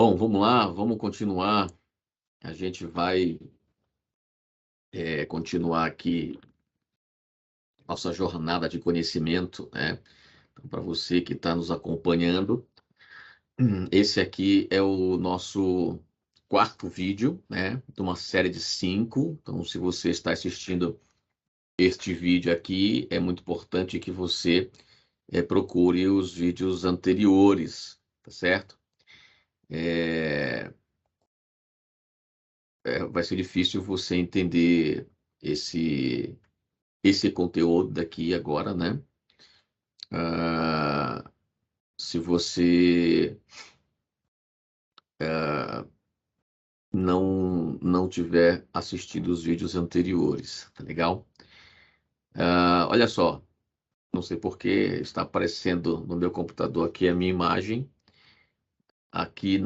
Bom, vamos lá, vamos continuar. A gente vai continuar aqui nossa jornada de conhecimento, né? Então, para você que está nos acompanhando, esse aqui é o nosso quarto vídeo, né? De uma série de 5. Então, se você está assistindo este vídeo aqui, é muito importante que você procure os vídeos anteriores, tá certo? Vai ser difícil você entender esse conteúdo daqui agora, né? Ah, se você não tiver assistido os vídeos anteriores, tá legal? Olha só, não sei por que está aparecendo no meu computador aqui a minha imagem, aqui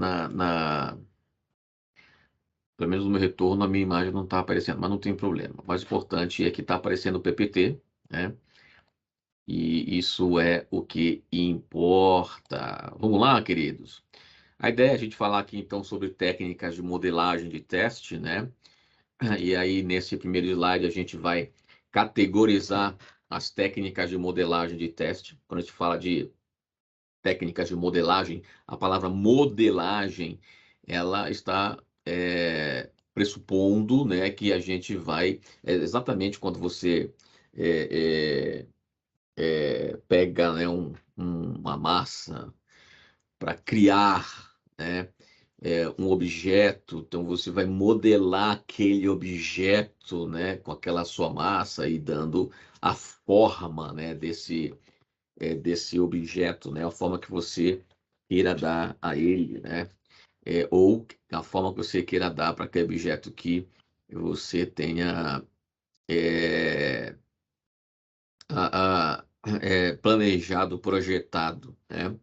pelo menos no meu retorno a minha imagem não está aparecendo, mas não tem problema. O mais importante é que está aparecendo o PPT, né? E isso é o que importa. Vamos lá, queridos? A ideia é a gente falar aqui então sobre técnicas de modelagem de teste, né? E aí nesse primeiro slide a gente vai categorizar as técnicas de modelagem de teste. Quando a gente fala de técnicas de modelagem, a palavra modelagem ela está pressupondo, né, que a gente vai exatamente quando você é, pega, né, uma massa para criar, né, um objeto, então você vai modelar aquele objeto, né, com aquela sua massa e dando a forma, né, desse objeto, né, a forma que você queira dar a ele, né, ou a forma que você queira dar para aquele objeto que você tenha planejado, projetado, né?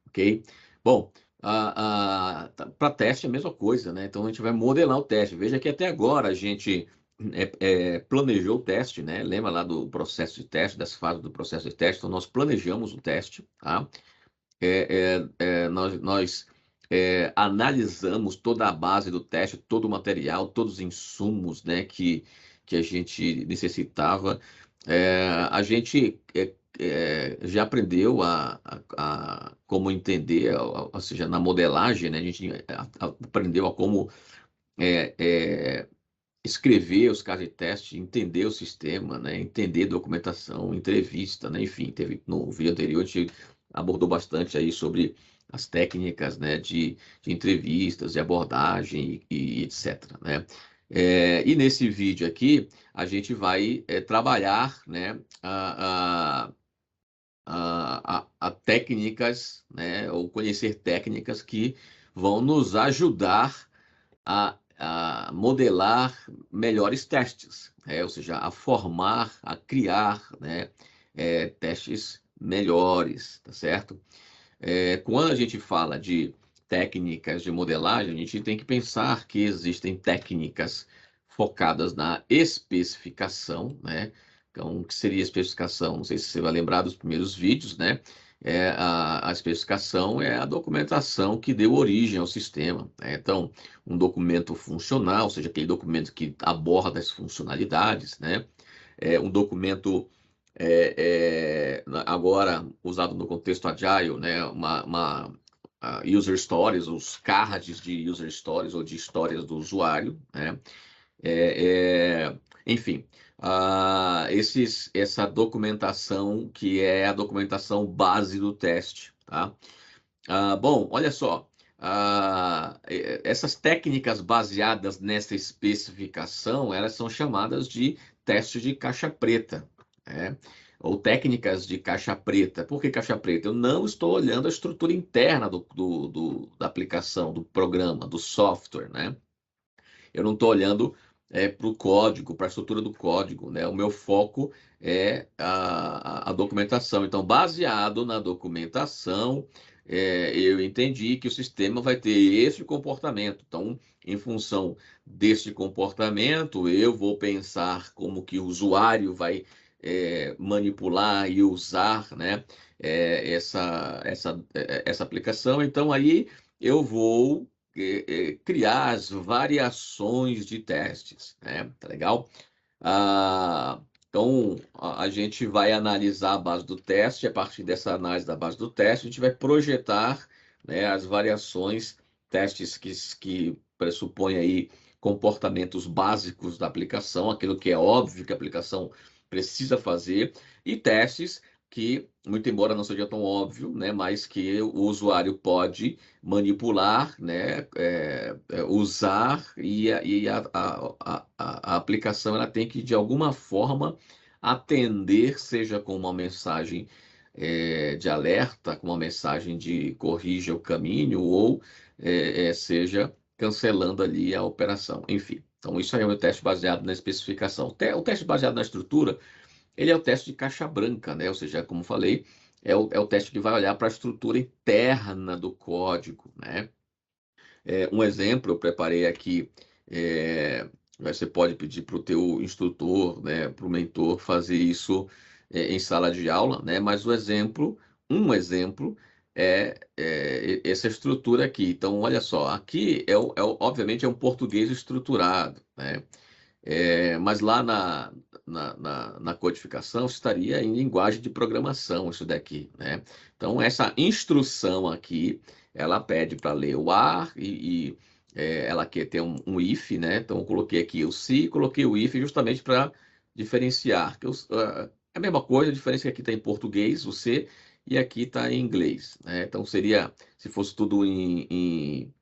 Ok? Bom, para teste é a mesma coisa, né? Então a gente vai modelar o teste. Veja que até agora a gente planejou o teste, né? Lembra lá do processo de teste, das fases do processo de teste? Então nós planejamos o teste, tá? Nós analisamos toda a base do teste, todo o material, todos os insumos, né, que a gente necessitava. A gente já aprendeu a como entender, ou seja, na modelagem, né, a gente aprendeu a como é, é, escrever os casos de teste, entender o sistema, né, entender documentação, entrevista, né, enfim, teve no vídeo anterior a gente abordou bastante aí sobre as técnicas, né, de entrevistas, de abordagem e etc, né? E nesse vídeo aqui a gente vai trabalhar, né, a técnicas, né, ou conhecer técnicas que vão nos ajudar a modelar melhores testes, ou seja, a formar, a criar, né, testes melhores, tá certo? Quando a gente fala de técnicas de modelagem, a gente tem que pensar que existem técnicas focadas na especificação, né? Então, o que seria especificação? Não sei se você vai lembrar dos primeiros vídeos, né? A especificação é a documentação que deu origem ao sistema, né? Então, um documento funcional, ou seja, aquele documento que aborda as funcionalidades, né? Um documento agora usado no contexto Agile, né? User Stories, os cards de User Stories ou de histórias do usuário, né? Enfim, essa documentação que é a documentação base do teste, tá? Bom, olha só, essas técnicas baseadas nessa especificação, elas são chamadas de teste de caixa preta, né? Ou técnicas de caixa preta. Por que caixa preta? Eu não estou olhando a estrutura interna da aplicação, do programa, do software, né? Eu não estou olhando para o código, para a estrutura do código, né? O meu foco é a documentação. Então, baseado na documentação, eu entendi que o sistema vai ter esse comportamento. Então, em função desse comportamento, eu vou pensar como que o usuário vai manipular e usar, né, essa aplicação. Então, aí eu vou criar as variações de testes, né? Tá legal? Então, a gente vai analisar a base do teste, a partir dessa análise da base do teste, a gente vai projetar, né, as variações, testes que pressupõem aí comportamentos básicos da aplicação, aquilo que é óbvio que a aplicação precisa fazer, e testes que, muito embora não seja tão óbvio, né, mas que o usuário pode manipular, né, usar, e a aplicação ela tem que, de alguma forma, atender, seja com uma mensagem de alerta, com uma mensagem de corrija o caminho, ou seja, cancelando ali a operação. Enfim, então isso aí é um teste baseado na especificação. O teste baseado na estrutura, ele é o teste de caixa branca, né? Ou seja, como falei, é o teste que vai olhar para a estrutura interna do código, né? Um exemplo, eu preparei aqui, você pode pedir para o teu instrutor, né, para o mentor fazer isso em sala de aula, né? Mas um exemplo essa estrutura aqui. Então, olha só, aqui obviamente é um português estruturado, né? Mas lá na codificação estaria em linguagem de programação isso daqui, né? Então, essa instrução aqui, ela pede para ler o AR ela quer ter um if, né? Então, eu coloquei aqui o se, coloquei o if justamente para diferenciar. É a mesma coisa, a diferença é que aqui está em português, o se, e aqui está em inglês, né? Então, seria, se fosse tudo em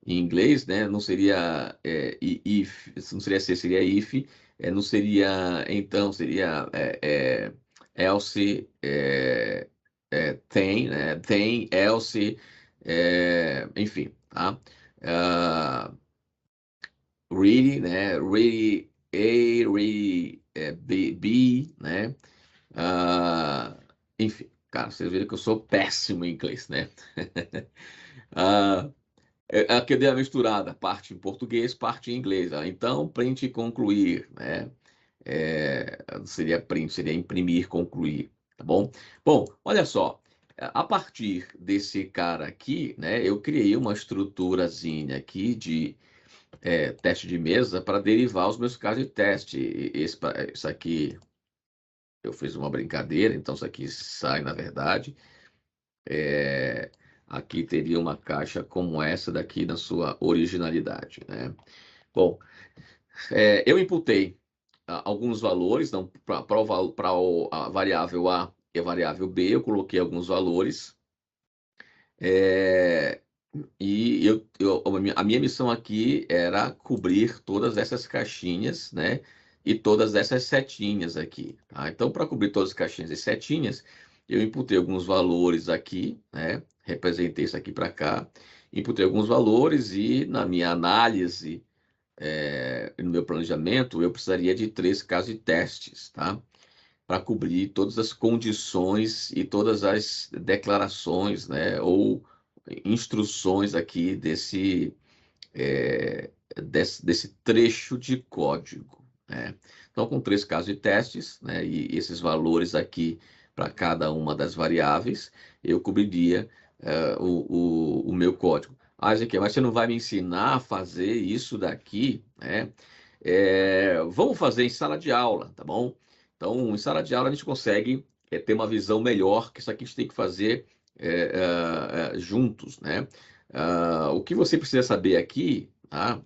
inglês, né? Não seria if, não seria se, seria if, não seria então, seria else, tem, né? Tem, else, enfim, tá? Ah, really, né? Really A, really B, né? Enfim, cara, vocês viram que eu sou péssimo em inglês, né? Ah, aqui eu dei a misturada, parte em português, parte em inglês. Então, print e concluir, né? Não seria print, seria imprimir, concluir, tá bom? Bom, olha só, a partir desse cara aqui, né? Eu criei uma estruturazinha aqui de teste de mesa para derivar os meus casos de teste. Isso aqui eu fiz uma brincadeira, então isso aqui sai, na verdade. Aqui teria uma caixa como essa daqui na sua originalidade, né? Bom, eu imputei alguns valores, então, para a variável A e a variável B, eu coloquei alguns valores. E a minha missão aqui era cobrir todas essas caixinhas, né? E todas essas setinhas aqui, tá? Então, para cobrir todas as caixinhas e setinhas, eu imputei alguns valores aqui, né? Representei isso aqui para cá, imputei alguns valores e na minha análise, no meu planejamento, eu precisaria de 3 casos de testes, tá? Para cobrir todas as condições e todas as declarações, né? Ou instruções aqui desse trecho de código, né? Então, com 3 casos de testes, né, e esses valores aqui para cada uma das variáveis, eu cobriria o meu código. Ezequiel, mas você não vai me ensinar a fazer isso daqui, né? Vamos fazer em sala de aula, tá bom? Então, em sala de aula a gente consegue ter uma visão melhor, que isso aqui a gente tem que fazer juntos, né? O que você precisa saber aqui, tá?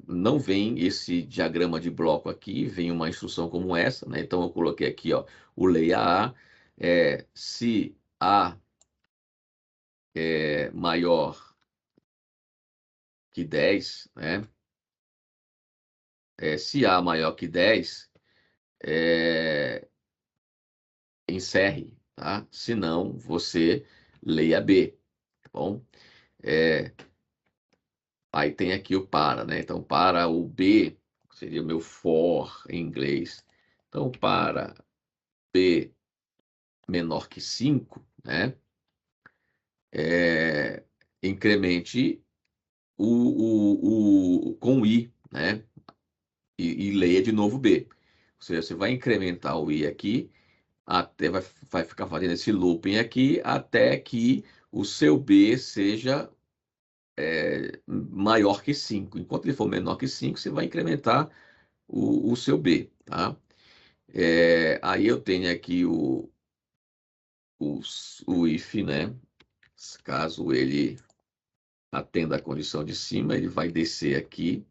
Não vem esse diagrama de bloco aqui, vem uma instrução como essa, né? Então eu coloquei aqui, ó, o leia A, se A é maior que 10, né? Se A maior que 10, encerre, tá? Se não, você leia B, tá bom? Aí tem aqui o para, né? Então, para o B, seria o meu for em inglês. Então, para B menor que 5, né? Incremente com o I, né? E leia de novo B. Ou seja, você vai incrementar o I aqui, até vai ficar fazendo esse looping aqui, até que o seu B seja maior que 5. Enquanto ele for menor que 5, você vai incrementar o seu B, tá? Aí eu tenho aqui o if, né? Caso ele atenda a condição de cima, ele vai descer aqui.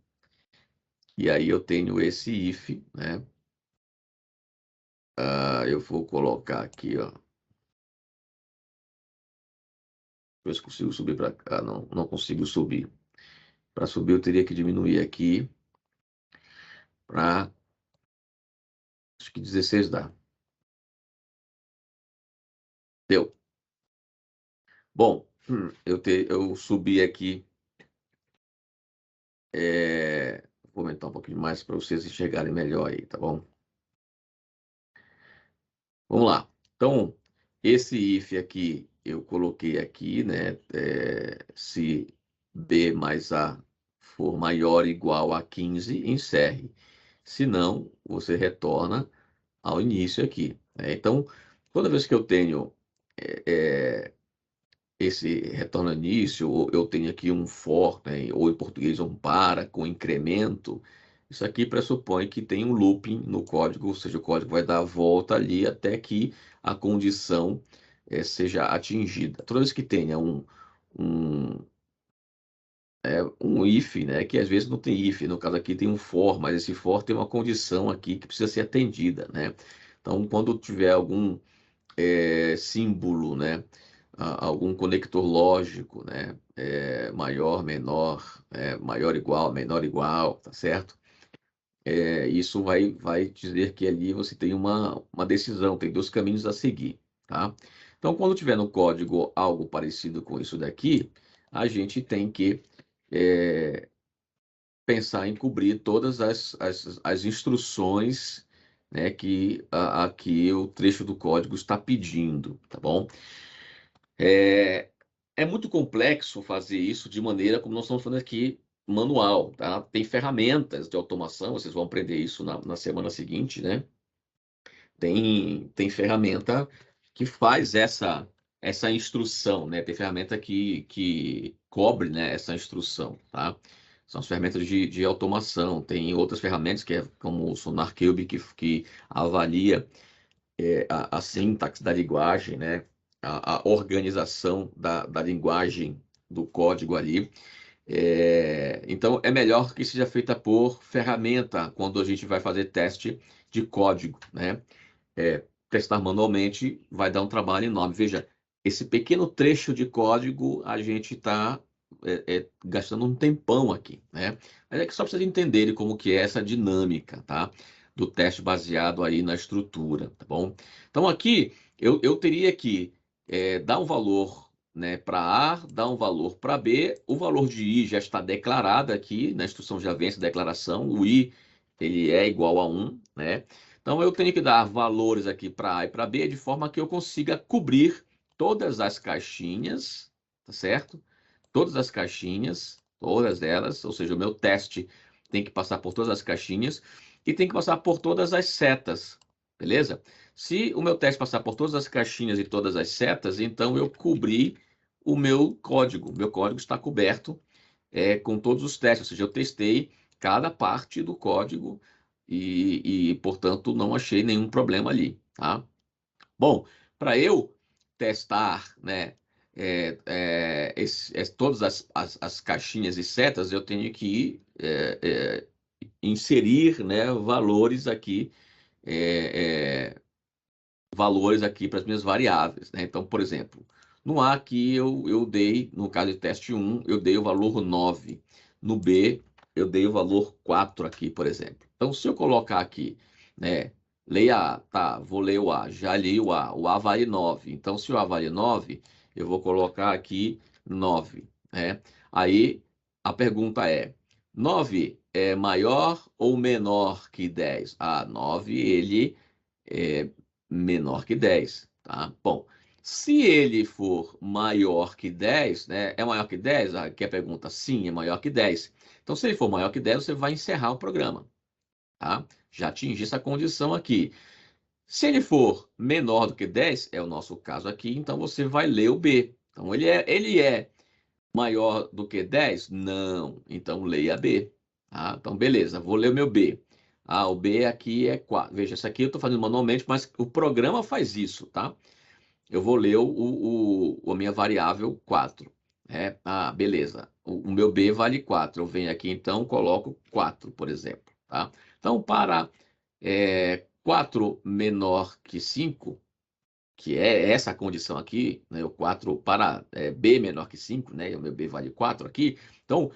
E aí eu tenho esse if, né? Eu vou colocar aqui, ó. Ver se consigo subir para cá. Não, não consigo subir. Para subir eu teria que diminuir aqui para, acho que 16 dá. Deu. Bom, eu subi aqui. Vou aumentar um pouquinho mais para vocês enxergarem melhor aí, tá bom? Vamos lá. Então, esse if aqui, eu coloquei aqui, né? Se B mais A for maior ou igual a 15, encerre. Se não, você retorna ao início aqui, né? Então, toda vez que eu tenho esse retorno ao início, ou eu tenho aqui um for, né? Ou em português um para, com incremento, isso aqui pressupõe que tem um looping no código, ou seja, o código vai dar a volta ali até que a condição seja atingida. Toda vez que tenha um, um if, né, que às vezes não tem if, no caso aqui tem um for, mas esse for tem uma condição aqui que precisa ser atendida, né? Então, quando tiver algum símbolo, né, algum conector lógico, né, maior, menor, maior igual, menor igual, tá certo? Isso vai dizer que ali você tem uma decisão, tem dois caminhos a seguir, tá? Então, quando tiver no código algo parecido com isso daqui, a gente tem que pensar em cobrir todas as instruções, né, que aqui o trecho do código está pedindo, tá bom? É muito complexo fazer isso de maneira como nós estamos fazendo aqui, manual, tá? Tem ferramentas de automação, vocês vão aprender isso na semana seguinte, né? Tem ferramenta que faz essa instrução, né? Tem ferramenta que cobre, né, essa instrução, tá? São as ferramentas de automação. Tem outras ferramentas, como o SonarQube, que avalia a sintaxe da linguagem, né? A organização da linguagem do código ali. Então, é melhor que seja feita por ferramenta quando a gente vai fazer teste de código, né? Testar manualmente vai dar um trabalho enorme. Veja, esse pequeno trecho de código a gente está gastando um tempão aqui, né? Mas é que só precisa entender como que é essa dinâmica, tá? Do teste baseado aí na estrutura, tá bom? Então aqui eu teria que dar um valor, né, para A, dar um valor para B. O valor de I já está declarado aqui, na instrução já vem essa declaração. O I ele é igual a 1, né? Então eu tenho que dar valores aqui para A e para B de forma que eu consiga cobrir todas as caixinhas, tá certo? Todas as caixinhas, todas elas, ou seja, o meu teste tem que passar por todas as caixinhas e tem que passar por todas as setas, beleza? Se o meu teste passar por todas as caixinhas e todas as setas, então eu cobri o meu código. O meu código está coberto com todos os testes, ou seja, eu testei cada parte do código portanto, não achei nenhum problema ali, tá? Bom, para eu testar, né, todas as caixinhas e setas, eu tenho que inserir, né, valores aqui para as minhas variáveis, né? Então, por exemplo, no A aqui eu dei, no caso de teste 1, eu dei o valor 9. No B, eu dei o valor 4 aqui, por exemplo. Então, se eu colocar aqui, né, leia A, tá, vou ler o A, já li o A vale 9. Então, se o A vale 9, eu vou colocar aqui 9, né? Aí, a pergunta é, 9 é maior ou menor que 10? 9, ele é menor que 10, tá? Bom, se ele for maior que 10, né? É maior que 10? Aqui a pergunta, sim, é maior que 10. Então, se ele for maior que 10, você vai encerrar o programa, tá? Já atingi essa condição aqui. Se ele for menor do que 10, é o nosso caso aqui, então você vai ler o B. Então, ele é maior do que 10? Não. Então, leia B. Tá? Então, beleza. Vou ler o meu B. Ah, o B aqui é 4. Veja, isso aqui eu estou fazendo manualmente, mas o programa faz isso, tá? Eu vou ler a minha variável 4. Ah, beleza. O meu B vale 4. Eu venho aqui, então, coloco 4, por exemplo. Tá? Então, para 4 menor que 5, que é essa condição aqui, né, o 4 para B menor que 5, né, o meu B vale 4 aqui. Então,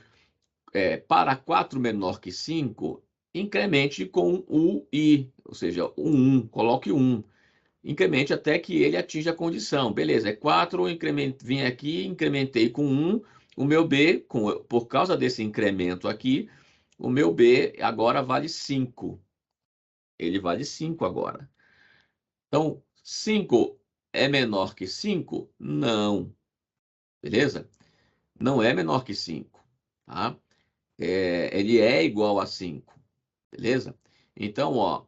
para 4 menor que 5, incremente com o I, ou seja, o 1, coloque o 1. Incremente até que ele atinja a condição. Beleza, é 4, vim aqui, incrementei com 1, o meu B, por causa desse incremento aqui, o meu B agora vale 5. Ele vale 5 agora. Então, 5 é menor que 5? Não. Beleza? Não é menor que 5. Tá? Ele é igual a 5. Beleza? Então, ó,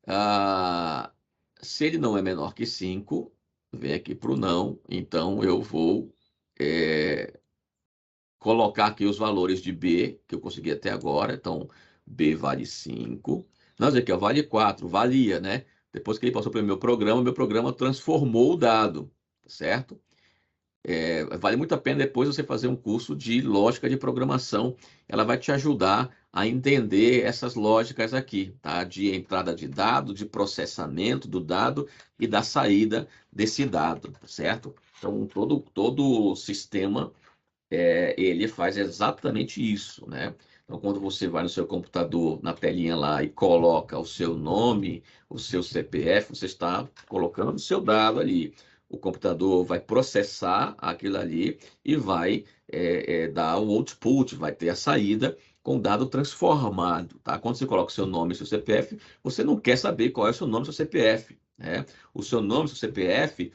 ah, se ele não é menor que 5, vem aqui para o não, então eu vou colocar aqui os valores de B, que eu consegui até agora. Então, B vale 5. Não, dizer que vale 4, valia, né? Depois que ele passou pelo meu programa transformou o dado, certo? Vale muito a pena depois você fazer um curso de lógica de programação. Ela vai te ajudar a entender essas lógicas aqui, tá? De entrada de dado, de processamento do dado e da saída desse dado, certo? Então, todo o sistema, ele faz exatamente isso, né? Então, quando você vai no seu computador, na telinha lá, e coloca o seu nome, o seu CPF, você está colocando o seu dado ali. O computador vai processar aquilo ali e vai dar o output, vai ter a saída com o dado transformado, tá? Quando você coloca o seu nome e seu CPF, você não quer saber qual é o seu nome e seu CPF, né? O seu nome e seu CPF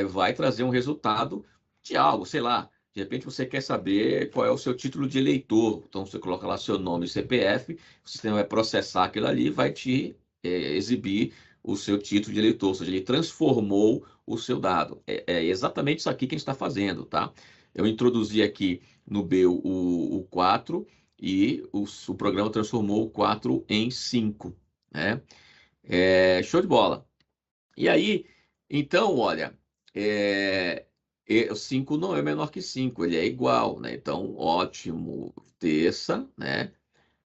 vai trazer um resultado de algo, sei lá. De repente você quer saber qual é o seu título de eleitor. Então você coloca lá seu nome e CPF, o sistema vai processar aquilo ali e vai te exibir o seu título de eleitor. Ou seja, ele transformou o seu dado. É exatamente isso aqui que a gente está fazendo, tá? Eu introduzi aqui no B o 4 e o programa transformou o 4 em 5, né? Show de bola. E aí, então, olha, o 5 não é menor que 5, ele é igual, né? Então, ótimo, terça, né?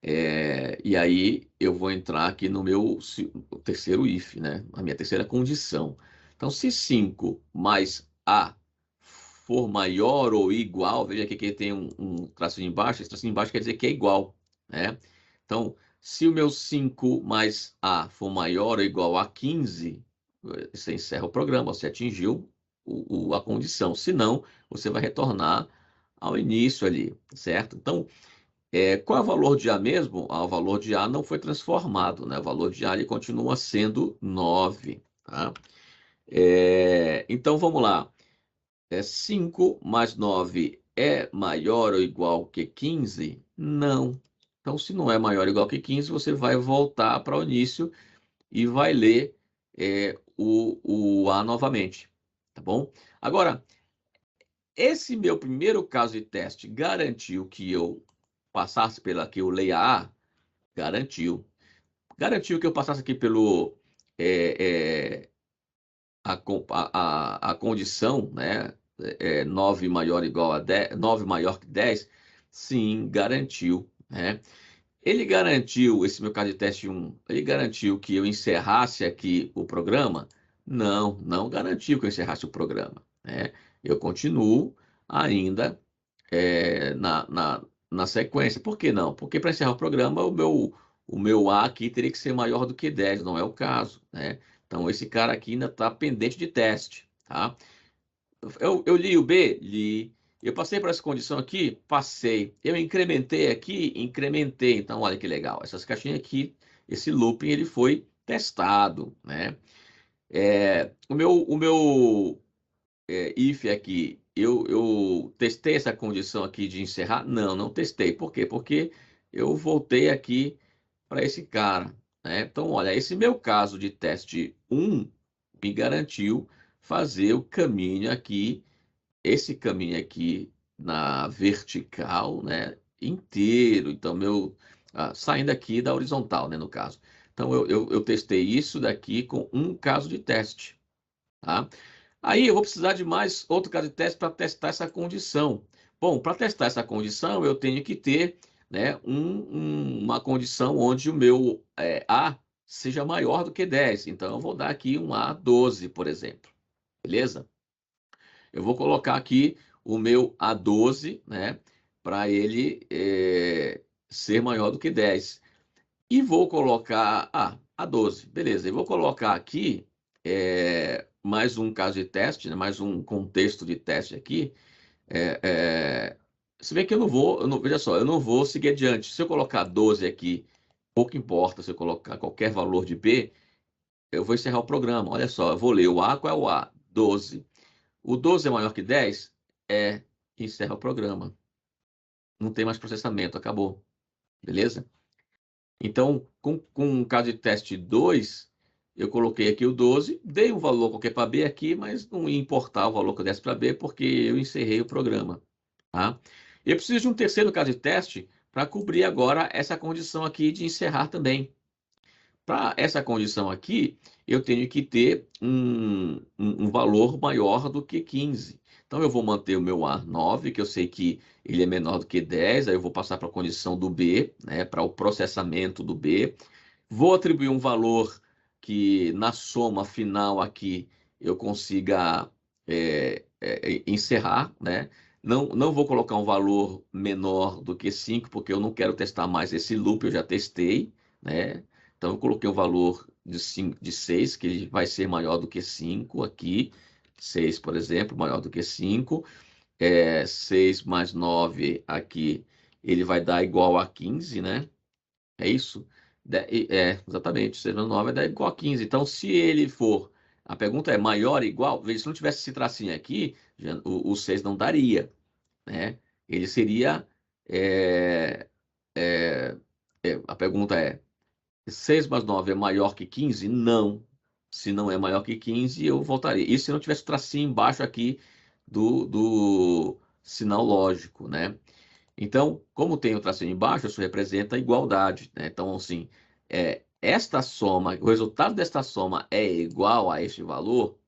E aí eu vou entrar aqui no meu o terceiro if, né? A minha terceira condição. Então, se 5 mais A for maior ou igual, veja aqui que tem um tracinho embaixo, esse tracinho embaixo quer dizer que é igual, né? Então, se o meu 5 mais A for maior ou igual a 15, você encerra o programa, você atingiu a condição. Se não, você vai retornar ao início ali, certo? Então, qual é o valor de A mesmo? O valor de A não foi transformado, né? O valor de A ele continua sendo 9, tá? Então, vamos lá. 5 mais 9 é maior ou igual que 15? Não. Então, se não é maior ou igual que 15, você vai voltar para o início e vai ler o A novamente, tá bom? Agora, esse meu primeiro caso de teste garantiu que eu passasse pela que eu leia A? Garantiu. Garantiu que eu passasse aqui pelo a condição, né? 9 maior ou igual a 10, 9 maior que 10? Sim, garantiu, né? Ele garantiu, esse meu caso de teste 1, ele garantiu que eu encerrasse aqui o programa? Não, não garantiu que eu encerrasse o programa, né? Eu continuo ainda na sequência. Por que não? Porque para encerrar o programa, o meu A aqui teria que ser maior do que 10, não é o caso, né? Então, esse cara aqui ainda está pendente de teste, tá? Eu li o B? Li. Eu passei por essa condição aqui? Passei. Eu incrementei aqui? Incrementei. Então, olha que legal. Essas caixinhas aqui, esse looping, ele foi testado, né? O meu if aqui, eu testei essa condição aqui de encerrar? Não, não testei. Por quê? Porque eu voltei aqui para esse cara, né? Então, olha, esse meu caso de teste 1 me garantiu fazer o caminho aqui, esse caminho aqui na vertical, né, inteiro. Então, saindo aqui da horizontal, né, no caso. Então, eu testei isso daqui com um caso de teste, tá? Aí eu vou precisar de mais outro caso de teste para testar essa condição. Bom, para testar essa condição, eu tenho que ter, né, uma condição onde o meu A seja maior do que 10. Então, eu vou dar aqui um A12, por exemplo. Beleza? Eu vou colocar aqui o meu A12, né, para ele ser maior do que 10. E vou colocar, A12, beleza. E vou colocar aqui mais um caso de teste, né, mais um contexto de teste aqui. É, é, Se bem que veja só, eu não vou seguir adiante. Se eu colocar 12 aqui, pouco importa se eu colocar qualquer valor de B, eu vou encerrar o programa. Olha só, eu vou ler o A, qual é o A? 12. O 12 é maior que 10? Encerra o programa. Não tem mais processamento, acabou. Beleza? Então, com o caso de teste 2, eu coloquei aqui o 12, dei um valor qualquer para B aqui, mas não ia importar o valor que eu desse para B, porque eu encerrei o programa. Tá? Eu preciso de um terceiro caso de teste para cobrir agora essa condição aqui de encerrar também. Para essa condição aqui, eu tenho que ter um valor maior do que 15. Então, eu vou manter o meu A9, que eu sei que ele é menor do que 10, aí eu vou passar para a condição do B, né, para o processamento do B. Vou atribuir um valor que na soma final aqui eu consiga encerrar, né? Não vou colocar um valor menor do que 5, porque eu não quero testar mais esse loop, eu já testei, né? Então eu coloquei um valor de 6, que ele vai ser maior do que 5 aqui. 6, por exemplo, maior do que 5. 6 mais 9 aqui, ele vai dar igual a 15, né? É isso? Exatamente. 6 menos 9 dá igual a 15. Então, se ele for. A pergunta é maior ou igual? Veja, se não tivesse esse tracinho aqui, o 6 não daria, né? Ele seria. é, é, a pergunta é: 6 mais 9 é maior que 15? Não. Se não é maior que 15, eu voltaria. Isso se não tivesse o tracinho embaixo aqui do sinal lógico, né? Então, como tem o tracinho embaixo, isso representa a igualdade, né? Então, assim, esta soma, o resultado desta soma é igual a este valor?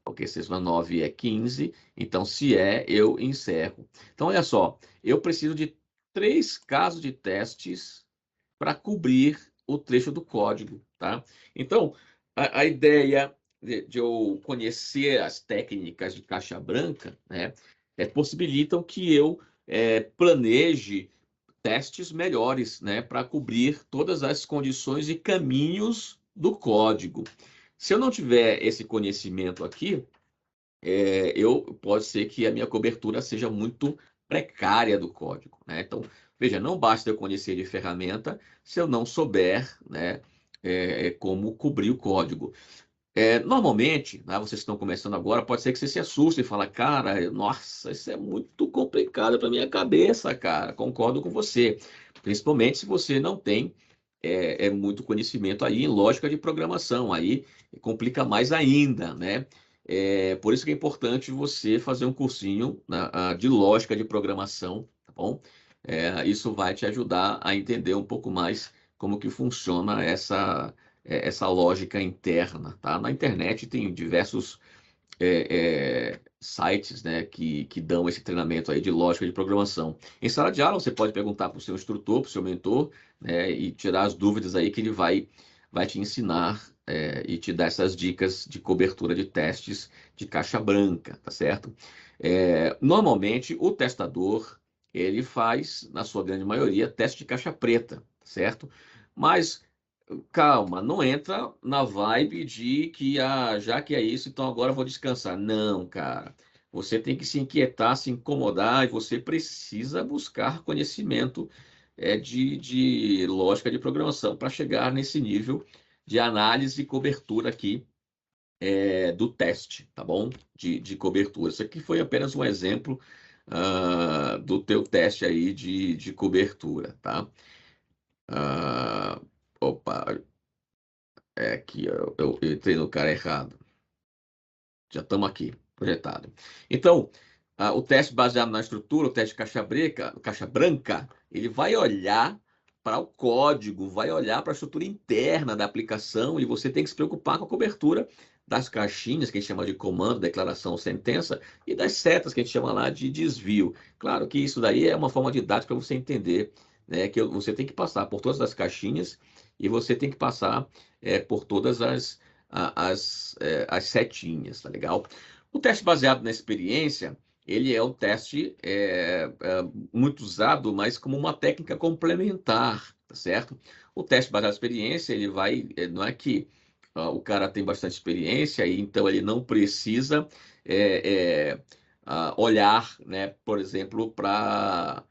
Porque 6 mais 9 é 15, então se eu encerro. Então, olha só, eu preciso de 3 casos de testes para cobrir o trecho do código, tá? Então, a ideia de eu conhecer as técnicas de caixa branca, né, possibilitam que eu planeje testes melhores, né, para cobrir todas as condições e caminhos do código. Se eu não tiver esse conhecimento aqui, pode ser que a minha cobertura seja muito precária do código, né? Então, veja, não basta eu conhecer de ferramenta se eu não souber, né, como cobrir o código. Normalmente, né, vocês estão começando agora, pode ser que você se assuste e fale, cara, nossa, isso é muito complicado para minha cabeça, cara. Concordo com você. Principalmente se você não tem muito conhecimento aí em lógica de programação. Aí complica mais ainda, né? Por isso que é importante você fazer um cursinho de lógica de programação, tá bom? Isso vai te ajudar a entender um pouco mais como que funciona essa lógica interna, tá? Na internet tem diversos sites, né, que dão esse treinamento aí de lógica de programação. Em sala de aula, você pode perguntar para o seu instrutor, para o seu mentor, né, e tirar as dúvidas aí que ele vai te ensinar e te dar essas dicas de cobertura de testes de caixa branca, tá certo? Normalmente, o testador, ele faz, na sua grande maioria, teste de caixa preta, certo? Mas calma, não entra na vibe de que já que é isso, então agora eu vou descansar. Não, cara. Você tem que se inquietar, se incomodar e você precisa buscar conhecimento de lógica de programação para chegar nesse nível de análise e cobertura aqui do teste, tá bom? De cobertura. Isso aqui foi apenas um exemplo do teu teste aí de cobertura, tá? Ah, opa, aqui, eu entrei no cara errado. Já estamos aqui, projetado. Então, o teste baseado na estrutura, o teste caixa branca, ele vai olhar para o código, vai olhar para a estrutura interna da aplicação e você tem que se preocupar com a cobertura das caixinhas, que a gente chama de comando, declaração, sentença, e das setas, que a gente chama lá de desvio. Claro que isso daí é uma forma didática para você entender, né, que você tem que passar por todas as caixinhas e você tem que passar por todas as setinhas, tá legal? O teste baseado na experiência, ele é um teste muito usado, mas como uma técnica complementar, tá certo? O teste baseado na experiência, ele vai, não é que o cara tem bastante experiência e então ele não precisa olhar, né, por exemplo, para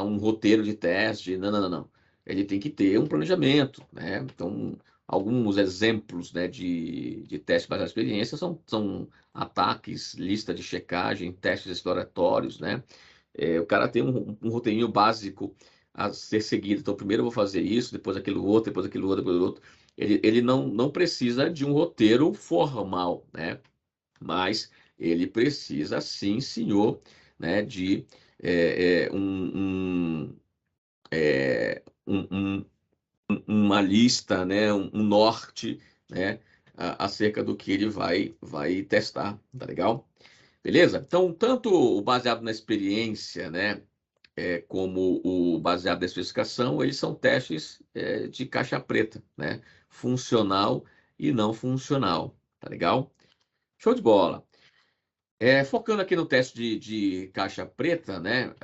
um roteiro de teste. Não, não, não, não. Ele tem que ter um planejamento, né? Então, alguns exemplos, né, de teste baseado na experiência são ataques, lista de checagem, testes exploratórios, né? O cara tem um roteirinho básico a ser seguido. Então, primeiro eu vou fazer isso, depois aquilo outro, depois aquilo outro, depois aquilo outro. Ele não precisa de um roteiro formal, né? Mas ele precisa, sim, senhor, né, de uma lista, né, um norte, né, acerca do que ele vai testar, tá legal? Beleza? Então, tanto o baseado na experiência, né, como o baseado na especificação, eles são testes de caixa preta, né? Funcional e não funcional, tá legal? Show de bola. Focando aqui no teste de caixa preta, né?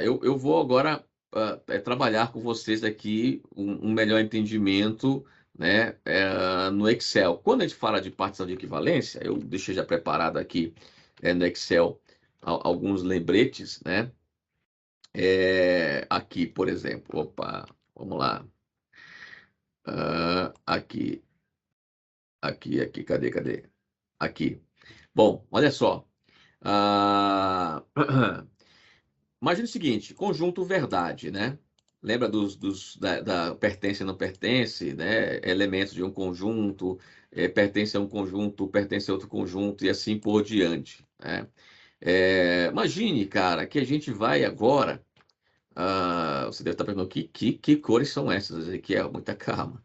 Eu vou agora trabalhar com vocês aqui um melhor entendimento, né? No Excel. Quando a gente fala de partição de equivalência, eu deixei já preparado aqui no Excel alguns lembretes, né? Aqui, por exemplo, opa, vamos lá. Aqui, cadê? Aqui. Bom, olha só. Ah, imagina o seguinte, conjunto verdade, né? Lembra da pertence e não pertence, né? Elementos de um conjunto, pertence a um conjunto, pertence a outro conjunto e assim por diante, né? Imagine, cara, que a gente vai agora. Você deve estar perguntando que cores são essas, Ezequiel? Muita calma.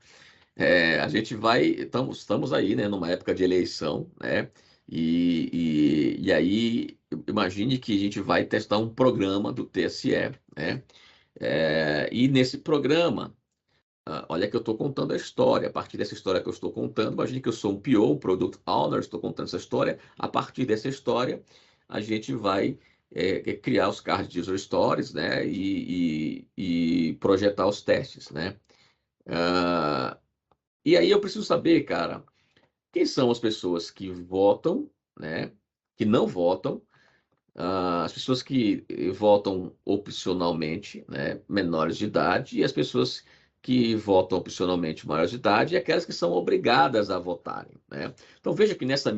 A gente vai, estamos aí, né, numa época de eleição, né? E aí, imagine que a gente vai testar um programa do TSE, né? E nesse programa, olha que eu estou contando a história. A partir dessa história que eu estou contando, imagine que eu sou um PO, um Product Owner, estou contando essa história. A partir dessa história, a gente vai criar os cards de user stories, né? E projetar os testes, né? Ah, e aí eu preciso saber, cara, quem são as pessoas que votam, né? Que não votam, as pessoas que votam opcionalmente, né? Menores de idade, e as pessoas que votam opcionalmente maiores de idade, e aquelas que são obrigadas a votarem, né? Então veja que nesse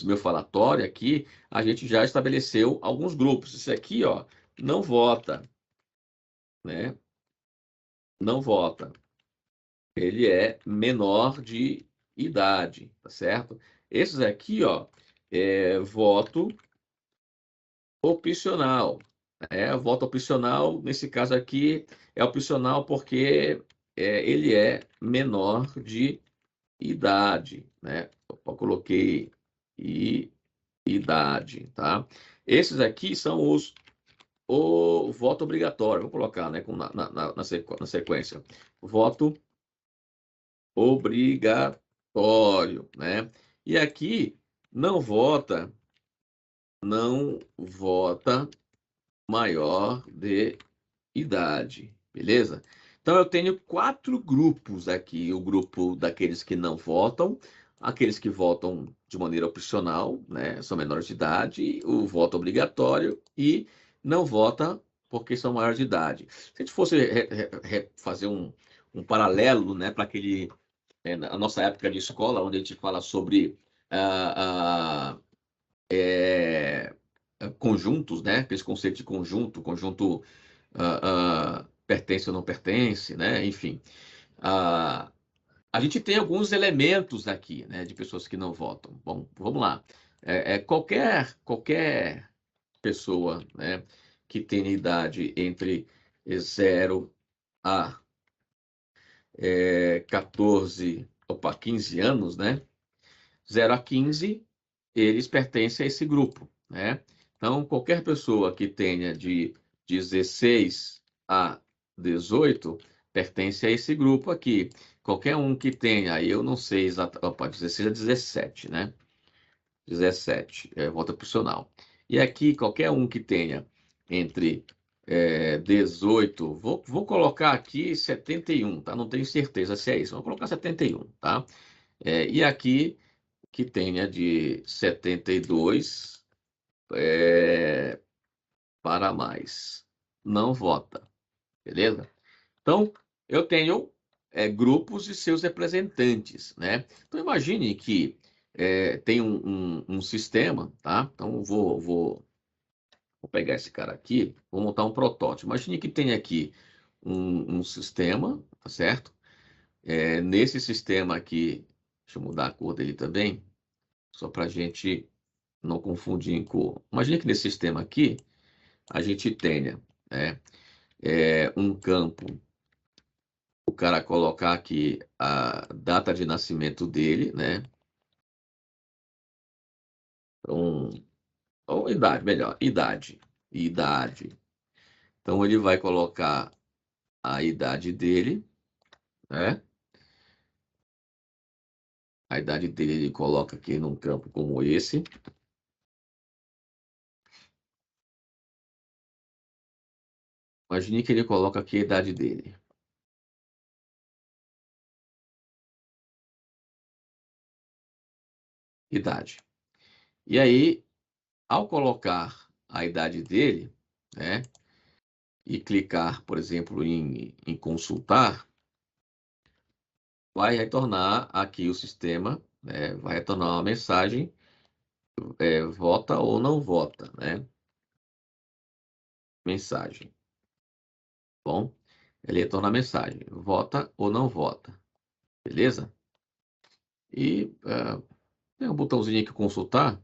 meu falatório aqui, a gente já estabeleceu alguns grupos. Esse aqui, ó, não vota, né? Não vota. Ele é menor de idade, tá certo? Esses aqui, ó, voto opcional. Voto opcional, nesse caso aqui, é opcional porque ele é menor de idade, né? Eu coloquei idade, tá? Esses aqui são o voto obrigatório. Vou colocar, né, na sequência. Voto obrigatório, né? E aqui não vota maior de idade, beleza? Então eu tenho 4 grupos aqui: o grupo daqueles que não votam, aqueles que votam de maneira opcional, né? São menores de idade, o voto obrigatório e não vota porque são maiores de idade. Se a gente fosse fazer um paralelo, né, para a nossa época de escola, onde a gente fala sobre ah, ah, é, conjuntos, né? Esse conceito de conjunto pertence ou não pertence, né? Enfim, a gente tem alguns elementos aqui, né? De pessoas que não votam. Bom, vamos lá. qualquer pessoa, né, que tenha idade entre 0 a 15 anos, né? 0 a 15, eles pertencem a esse grupo, né? Então, qualquer pessoa que tenha de 16 a 18 pertence a esse grupo aqui. Qualquer um que tenha, eu não sei exatamente, 16 a 17, né? 17, volta opcional. E aqui, qualquer um que tenha entre 18, vou colocar aqui 71, tá? Não tenho certeza se é isso, vou colocar 71, tá? E aqui, que tenha de 72 para mais. Não vota, beleza? Então, eu tenho grupos e seus representantes, né? Então, imagine que tem um sistema, tá? Então, vou pegar esse cara aqui, vou montar um protótipo. Imagine que tem aqui um sistema, tá certo? Nesse sistema aqui, deixa eu mudar a cor dele também, só para a gente não confundir em cor. Imagine que nesse sistema aqui, a gente tenha um campo, o cara colocar aqui a data de nascimento dele, né? Então, ou idade, melhor, idade. Então, ele vai colocar a idade dele, né? A idade dele ele coloca aqui num campo como esse. Imagine que ele coloca aqui a idade dele. Idade. E aí, ao colocar a idade dele, né? E clicar, por exemplo, em consultar, vai retornar aqui o sistema, né? Vai retornar uma mensagem, vota ou não vota, né? Mensagem. Bom, ele retorna a mensagem, vota ou não vota, beleza? E tem um botãozinho aqui, consultar,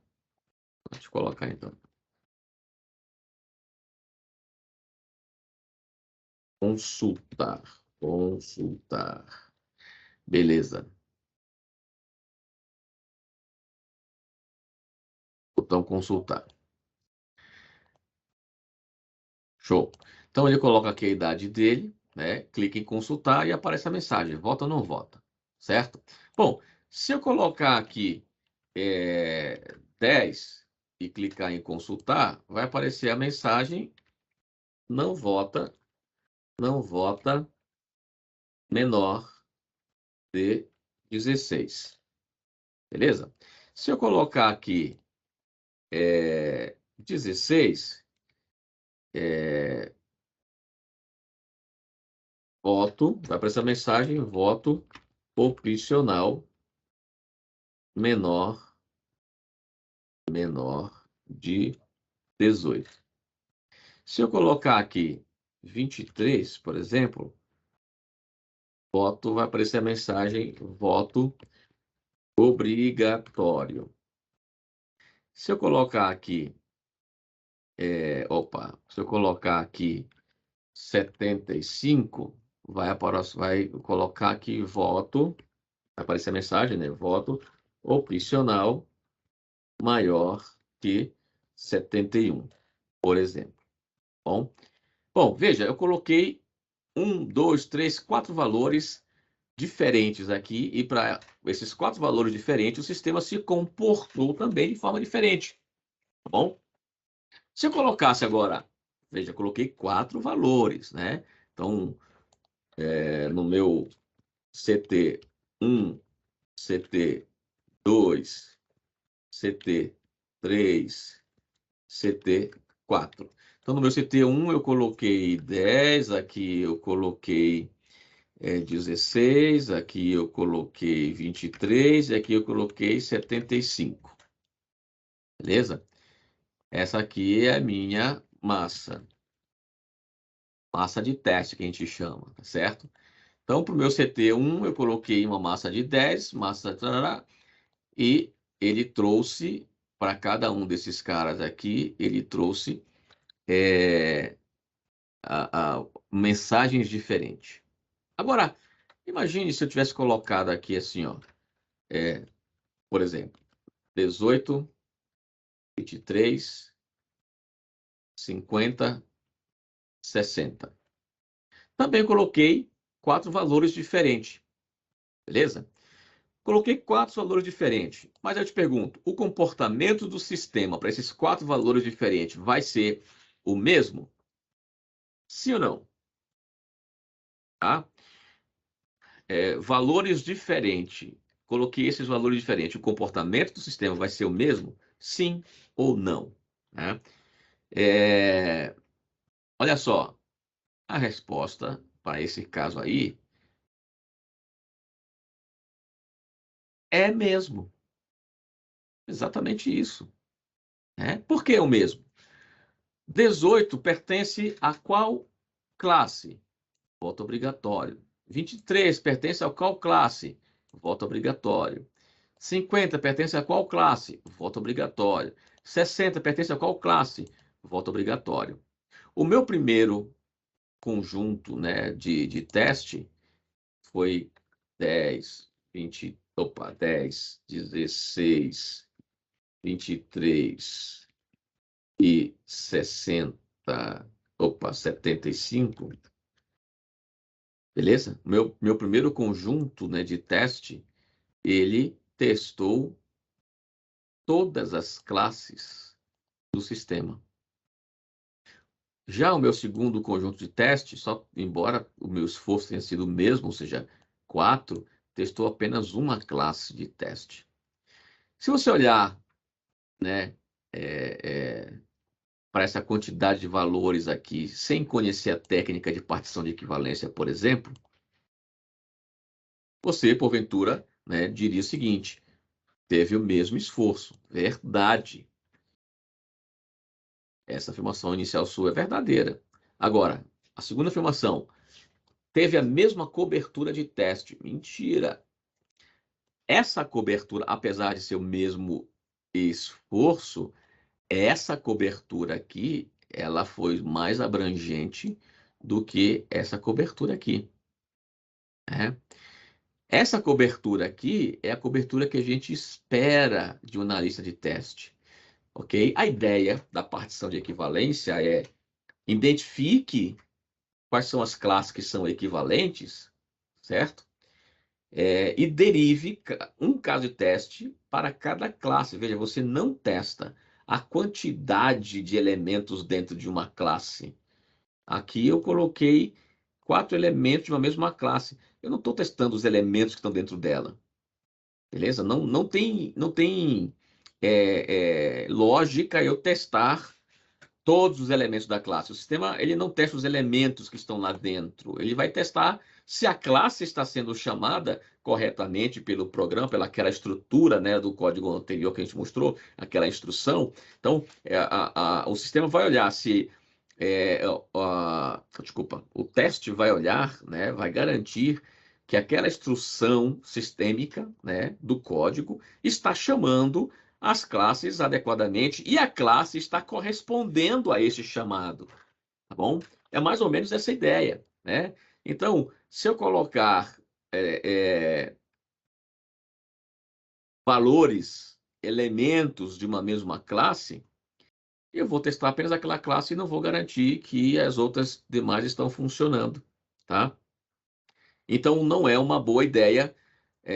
deixa eu colocar então. Consultar, beleza. Botão consultar. Show. Então ele coloca aqui a idade dele, né? Clica em consultar e aparece a mensagem, vota ou não vota, certo? Bom, se eu colocar aqui 10 e clicar em consultar, vai aparecer a mensagem, não vota menor de 16, beleza? Se eu colocar aqui 16, voto, vai aparecer a mensagem, voto opcional menor de 18. Se eu colocar aqui 23, por exemplo, voto, vai aparecer a mensagem voto obrigatório. Se eu colocar aqui, se eu colocar aqui 75, vai colocar aqui voto, vai aparecer a mensagem, né? Voto opcional maior que 71, por exemplo. Bom, veja, eu coloquei 1, 2, 3, 4 valores diferentes aqui, e para esses 4 valores diferentes, o sistema se comportou também de forma diferente, tá bom? Se eu colocasse agora, veja, eu coloquei 4 valores, né? Então, no meu CT1, CT2, CT3, CT4. Então, no meu CT1 eu coloquei 10, aqui eu coloquei 16, aqui eu coloquei 23 e aqui eu coloquei 75. Beleza? Essa aqui é a minha massa. Massa de teste que a gente chama, tá certo? Então, para o meu CT1 eu coloquei uma massa de 10, massa tarará, e ele trouxe para cada um desses caras aqui, ele trouxe mensagens diferentes. Agora, imagine se eu tivesse colocado aqui assim, ó, por exemplo, 18, 23, 50, 60. Também coloquei 4 valores diferentes, beleza? Coloquei 4 valores diferentes, mas eu te pergunto, o comportamento do sistema para esses 4 valores diferentes vai ser o mesmo? Sim ou não? Tá? Valores diferentes. Coloquei esses valores diferentes. O comportamento do sistema vai ser o mesmo? Sim ou não? Né? Olha só, a resposta para esse caso aí é mesmo. Exatamente isso. Né? Por que o mesmo? 18 pertence a qual classe? Voto obrigatório. 23 pertence a qual classe? Voto obrigatório. 50 pertence a qual classe? Voto obrigatório. 60 pertence a qual classe? Voto obrigatório. O meu primeiro conjunto, né, de teste foi 10, 20, 10, 16, 23 e 60, 75. Beleza? Meu primeiro conjunto, né, de teste, ele testou todas as classes do sistema. Já o meu segundo conjunto de teste, embora o meu esforço tenha sido o mesmo, ou seja, 4, testou apenas uma classe de teste. Se você olhar, né, para essa quantidade de valores aqui, sem conhecer a técnica de partição de equivalência, por exemplo, você, porventura, né, diria o seguinte: teve o mesmo esforço. Verdade. Essa afirmação inicial sua é verdadeira. Agora, a segunda afirmação, teve a mesma cobertura de teste. Mentira. Essa cobertura, apesar de ser o mesmo esforço, essa cobertura aqui, ela foi mais abrangente do que essa cobertura aqui. Né? Essa cobertura aqui é a cobertura que a gente espera de um analista de teste. Ok? A ideia da partição de equivalência é identifique quais são as classes que são equivalentes, certo? E derive um caso de teste para cada classe. Veja, você não testa a quantidade de elementos dentro de uma classe. Aqui eu coloquei 4 elementos de uma mesma classe. Eu não estou testando os elementos que estão dentro dela. Beleza? Não tem lógica eu testar todos os elementos da classe. O sistema ele não testa os elementos que estão lá dentro. Ele vai testar se a classe está sendo chamada corretamente pelo programa, pelaquela estrutura, né, do código anterior que a gente mostrou, aquela instrução. Então, o sistema vai olhar se desculpa, o teste vai olhar, né, vai garantir que aquela instrução sistêmica, né, do código está chamando as classes adequadamente e a classe está correspondendo a esse chamado, tá bom? É mais ou menos essa ideia, né? Então, se eu colocar valores, elementos de uma mesma classe, eu vou testar apenas aquela classe e não vou garantir que as outras demais estão funcionando, tá? Então, não é uma boa ideia,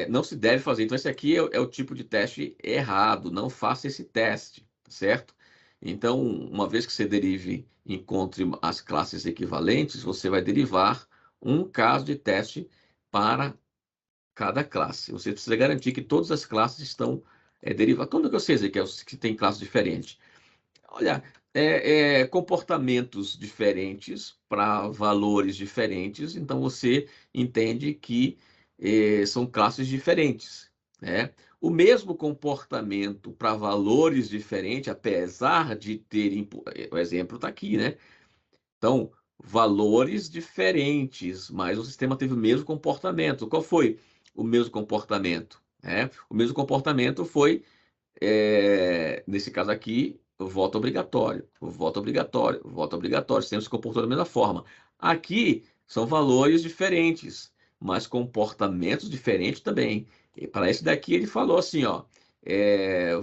não se deve fazer. Então, esse aqui é o tipo de teste errado, não faça esse teste, certo? Então, uma vez que você encontre as classes equivalentes, você vai derivar um caso de teste para cada classe. Você precisa garantir que todas as classes estão derivadas. Como é que eu sei que tem classes diferentes? Olha, comportamentos diferentes para valores diferentes, então você entende que são classes diferentes, né? O mesmo comportamento para valores diferentes, apesar de terem, o exemplo está aqui, né? Então, valores diferentes, mas o sistema teve o mesmo comportamento. Qual foi o mesmo comportamento? O mesmo comportamento foi nesse caso aqui, voto obrigatório, voto obrigatório, voto obrigatório, sempre se comportou da mesma forma. Aqui são valores diferentes, mas comportamentos diferentes também. E para esse daqui ele falou assim, ó,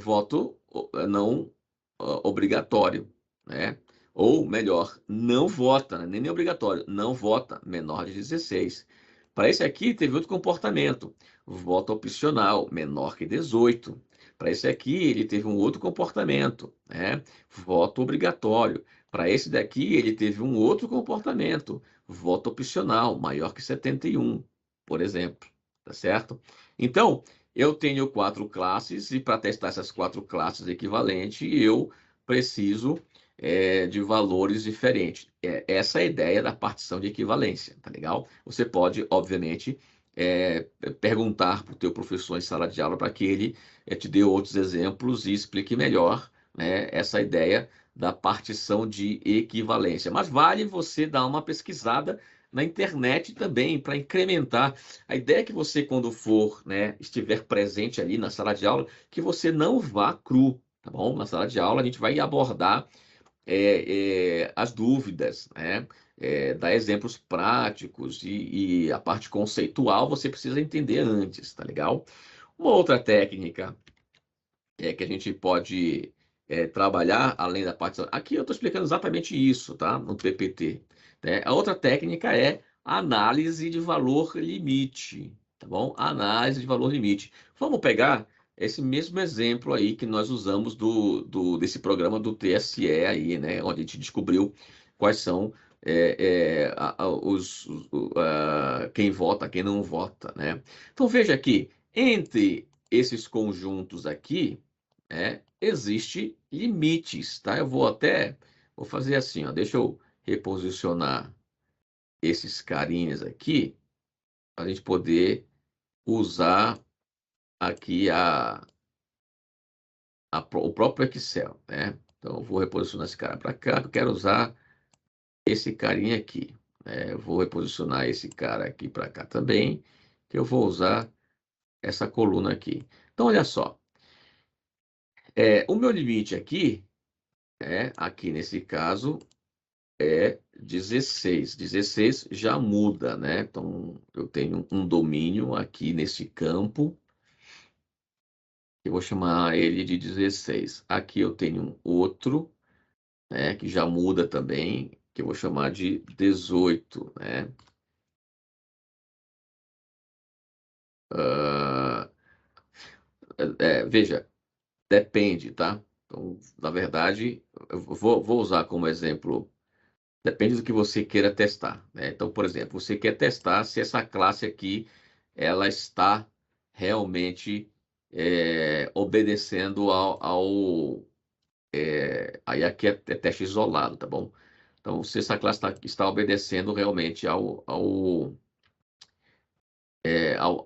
voto não obrigatório, né? Ou melhor, não vota, né? Nem obrigatório, não vota, menor de 16. Para esse aqui teve outro comportamento, voto opcional, menor que 18. Para esse aqui ele teve um outro comportamento, né? Voto obrigatório. Para esse daqui ele teve um outro comportamento, voto opcional, maior que 71, por exemplo, tá certo? Então, eu tenho 4 classes e para testar essas 4 classes equivalentes, eu preciso de valores diferentes. Essa é a ideia da partição de equivalência, tá legal? Você pode, obviamente, perguntar para o teu professor em sala de aula para que ele te dê outros exemplos e explique melhor, né, essa ideia da partição de equivalência. Mas vale você dar uma pesquisada na internet também para incrementar. A ideia é que você, quando for, né, estiver presente ali na sala de aula, que você não vá cru, tá bom? Na sala de aula a gente vai abordar as dúvidas, né? Dar exemplos práticos e a parte conceitual você precisa entender antes, tá legal? Uma outra técnica que a gente pode trabalhar além da parte... Aqui eu estou explicando exatamente isso, tá? No PPT. Né? A outra técnica é análise de valor limite, tá bom? Análise de valor limite. Vamos pegar esse mesmo exemplo aí que nós usamos desse programa do TSE aí, né? Onde a gente descobriu quais são quem vota, quem não vota, né? Então veja aqui, entre esses conjuntos aqui, existe limites, tá? Vou fazer assim, ó, deixa eu reposicionar esses carinhas aqui, para a gente poder usar aqui o próprio Excel, né? Então, eu vou reposicionar esse cara para cá, eu quero usar esse carinha aqui, né? Eu vou reposicionar esse cara aqui para cá também, que eu vou usar essa coluna aqui. Então, olha só, o meu limite aqui, aqui nesse caso, é 16. 16 já muda, né? Então, eu tenho um domínio aqui nesse campo, eu vou chamar ele de 16. Aqui eu tenho um outro, né, que já muda também, que eu vou chamar de 18, né? Ah, veja, depende, tá? Então, na verdade, eu vou usar como exemplo. Depende do que você queira testar, né? Então, por exemplo, você quer testar se essa classe aqui ela está realmente obedecendo aí aqui é teste isolado, tá bom? Então, se essa classe está obedecendo realmente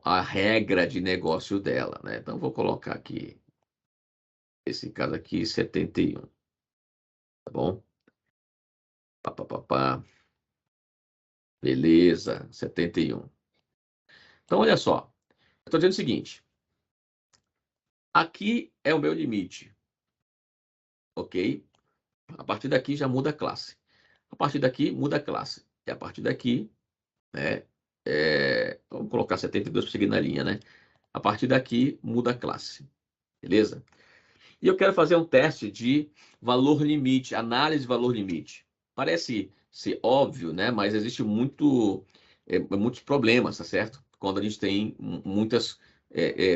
à regra de negócio dela, né? Então, vou colocar aqui, esse caso aqui, 71, tá bom? Pá, pá, pá, pá. Beleza, 71. Então, olha só, eu estou dizendo o seguinte, aqui é o meu limite, ok? A partir daqui já muda a classe. A partir daqui muda a classe. E a partir daqui, né? Vamos colocar 72 para seguir na linha, né? A partir daqui muda a classe, beleza? E eu quero fazer um teste de valor limite, análise de valor limite. Parece ser óbvio, né? Mas existe muitos problemas, tá certo? Quando a gente tem muitas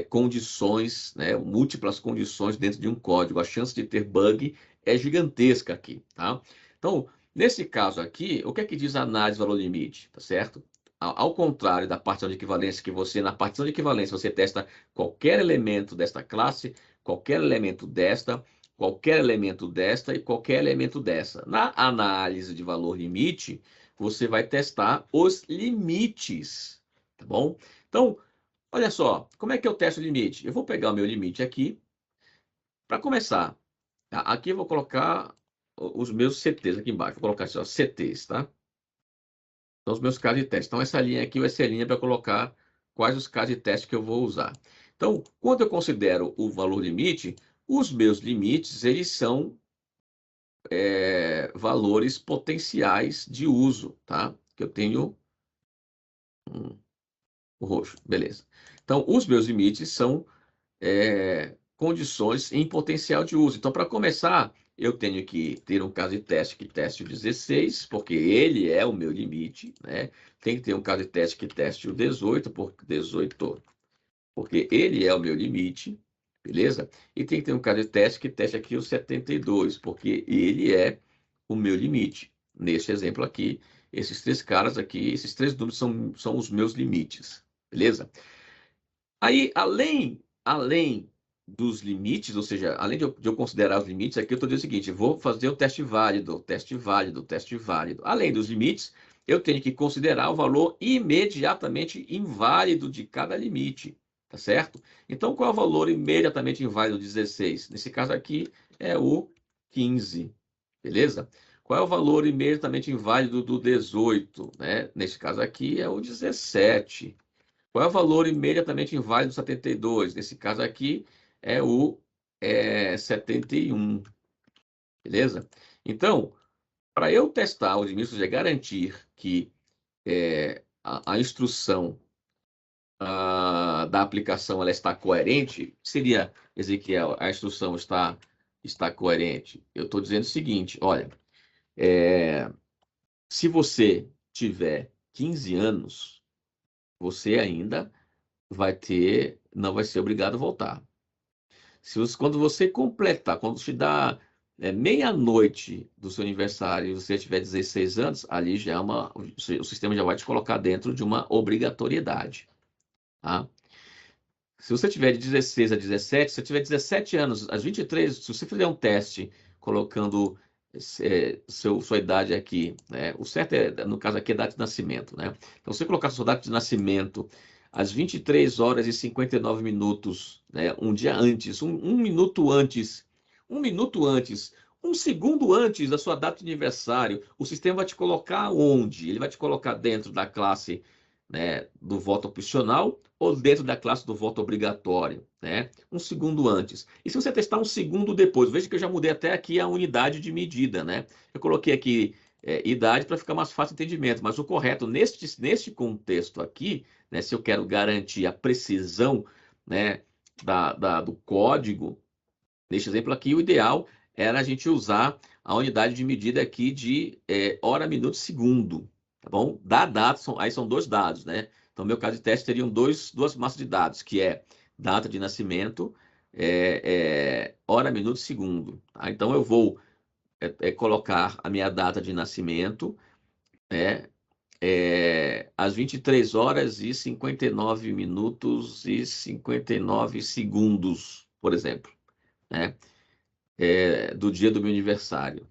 condições, né? Múltiplas condições dentro de um código. A chance de ter bug é gigantesca aqui, tá? Então, nesse caso aqui, o que é que diz a análise de valor limite, tá certo? Ao contrário da partição de equivalência, que na partição de equivalência você testa qualquer elemento desta classe, qualquer elemento desta, qualquer elemento desta e qualquer elemento dessa. Na análise de valor limite, você vai testar os limites, tá bom? Então, olha só, como é que eu testo o limite? Eu vou pegar o meu limite aqui, para começar. Aqui eu vou colocar os meus CTs aqui embaixo, vou colocar assim, ó, CTs, tá? São os meus casos de teste. Então, essa linha aqui vai ser a linha para colocar quais os casos de teste que eu vou usar. Então, quando eu considero o valor limite, Os meus limites, eles são valores potenciais de uso, tá? Que eu tenho o roxo, beleza. Então, os meus limites são condições em potencial de uso. Então, para começar, eu tenho que ter um caso de teste que teste o 16, porque ele é o meu limite, né? Tem que ter um caso de teste que teste o 18, porque ele é o meu limite, beleza? E tem que ter um caso de teste que teste aqui o 72, porque ele é o meu limite. Neste exemplo aqui, esses três caras aqui, esses três números são os meus limites, beleza? Aí, além dos limites, ou seja, além de eu considerar os limites, aqui eu estou dizendo o seguinte: vou fazer o teste válido, teste válido, teste válido. Além dos limites, eu tenho que considerar o valor imediatamente inválido de cada limite, tá certo? Então, qual é o valor imediatamente inválido do 16? Nesse caso aqui é o 15, beleza? Qual é o valor imediatamente inválido do 18, né? Nesse caso aqui é o 17. Qual é o valor imediatamente inválido do 72? Nesse caso aqui é o 71, beleza? Então, para eu testar os limites, é garantir que a instrução da aplicação ela está coerente, seria, Ezequiel, a instrução está coerente? Eu estou dizendo o seguinte, olha, se você tiver 15 anos, você ainda não vai ser obrigado a voltar. Quando você completar, quando te dá meia-noite do seu aniversário e você tiver 16 anos, ali já o sistema já vai te colocar dentro de uma obrigatoriedade. Tá? Se você tiver de 16 a 17, se você tiver 17 anos, às 23, se você fizer um teste colocando sua idade aqui, né? O certo no caso aqui, é data de nascimento, né? Então, se você colocar sua data de nascimento às 23 horas e 59 minutos, né? Um dia antes, um minuto antes, um segundo antes da sua data de aniversário, o sistema vai te colocar onde? Ele vai te colocar dentro da classe, né, do voto opcional ou dentro da classe do voto obrigatório, né? Um segundo antes. E se você testar um segundo depois, veja que eu já mudei até aqui a unidade de medida, né? Eu coloquei aqui idade para ficar mais fácil o entendimento, mas o correto neste contexto aqui, né, se eu quero garantir a precisão, né, do código, neste exemplo aqui, o ideal era a gente usar a unidade de medida aqui de hora, minuto, segundo, tá bom? Da data, aí são dois dados, né? Então, no meu caso de teste, teriam duas massas de dados, que é data de nascimento, hora, minuto, segundo. Tá? Então, eu vou colocar a minha data de nascimento, né? Às 23 horas e 59 minutos e 59 segundos, por exemplo, né? Do dia do meu aniversário.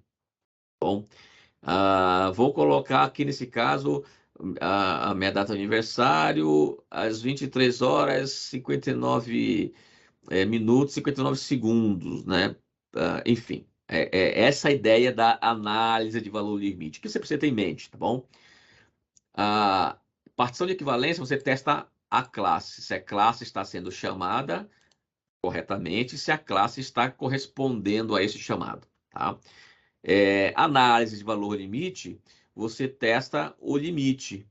Bom, vou colocar aqui nesse caso a minha data de aniversário às 23 horas 59 minutos e 59 segundos, né? Enfim, essa ideia da análise de valor limite. O que você precisa ter em mente, tá bom? A partição de equivalência, você testa a classe, se a classe está sendo chamada corretamente, se a classe está correspondendo a esse chamado, tá? Análise de valor limite, você testa o limite,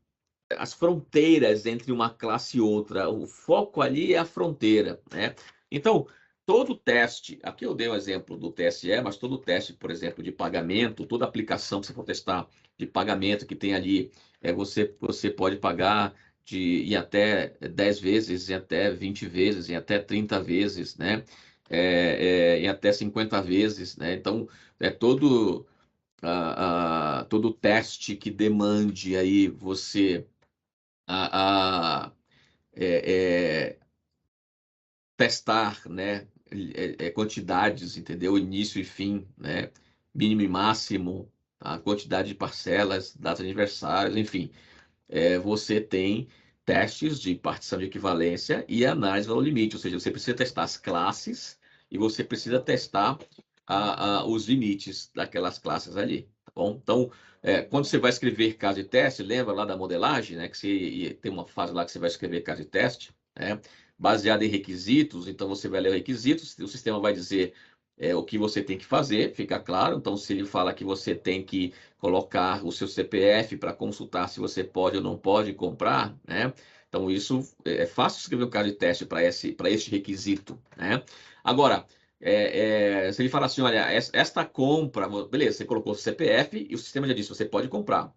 as fronteiras entre uma classe e outra. O foco ali é a fronteira, né? Então, todo teste, aqui eu dei um exemplo do TSE, mas todo teste, por exemplo, de pagamento, toda aplicação que você for testar de pagamento que tem ali, você pode pagar em até 10 vezes, em até 20 vezes, em até 30 vezes, né? Em até 50 vezes, né? Então, todo teste que demande aí você a testar, né, quantidades, entendeu? Início e fim, né? Mínimo e máximo, a quantidade de parcelas, datas de aniversários, enfim. Você tem testes de partição de equivalência e análise do limite, ou seja, você precisa testar as classes e você precisa testar os limites daquelas classes ali, tá bom? Então, quando você vai escrever caso de teste, lembra lá da modelagem, né? Que tem uma fase lá que você vai escrever caso de teste, né? baseado em requisitos, então você vai ler os requisitos, o sistema vai dizer o que você tem que fazer, fica claro. Então, se ele fala que você tem que colocar o seu CPF para consultar se você pode ou não pode comprar, né? Então, isso é fácil escrever um caso de teste para este requisito, né? Agora, se ele falar assim, olha, esta compra, beleza, você colocou o CPF e o sistema já disse, você pode comprar.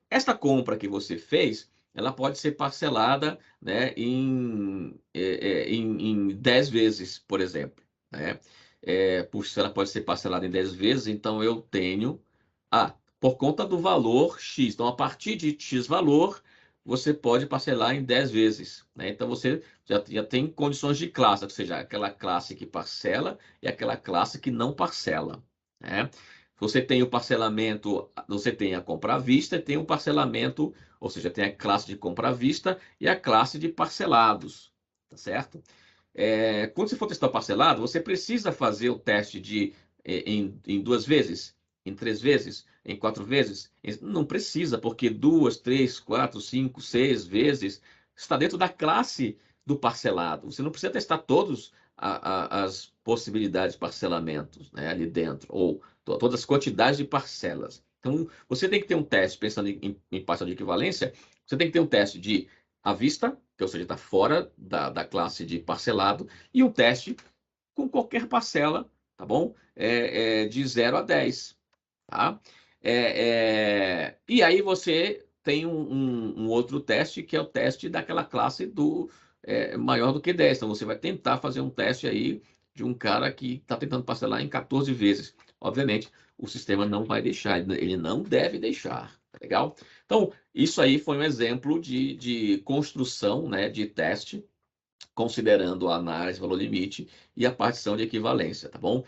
Esta compra que você fez, ela pode ser parcelada, né, em 10 vezes, por exemplo, né? Puxa, ela pode ser parcelada em 10 vezes, então eu tenho... por conta do valor X. Então, a partir de X valor, você pode parcelar em 10 vezes, né? Então, você já tem condições de classe, ou seja, aquela classe que parcela e aquela classe que não parcela, né? Você tem o parcelamento, você tem a compra à vista e tem o parcelamento, ou seja, tem a classe de compra à vista e a classe de parcelados, tá certo? Quando você for testar o parcelado, você precisa fazer o teste em 2 vezes, em 3 vezes, em 4 vezes. Não precisa, porque 2, 3, 4, 5, 6 vezes está dentro da classe do parcelado. Você não precisa testar todas as possibilidades de parcelamentos, né, ali dentro, ou todas as quantidades de parcelas. Então, você tem que ter um teste, pensando em parcela de equivalência, você tem que ter um teste de à vista, que ou seja, está fora da classe de parcelado, e um teste com qualquer parcela, tá bom? De 0 a 10, tá? E aí você tem um outro teste, que é o teste daquela classe do maior do que 10. Então, você vai tentar fazer um teste aí de um cara que está tentando parcelar em 14 vezes. Obviamente, o sistema não vai deixar, ele não deve deixar, tá legal? Então, isso aí foi um exemplo de construção, né, de teste, considerando a análise valor limite e a partição de equivalência, tá bom?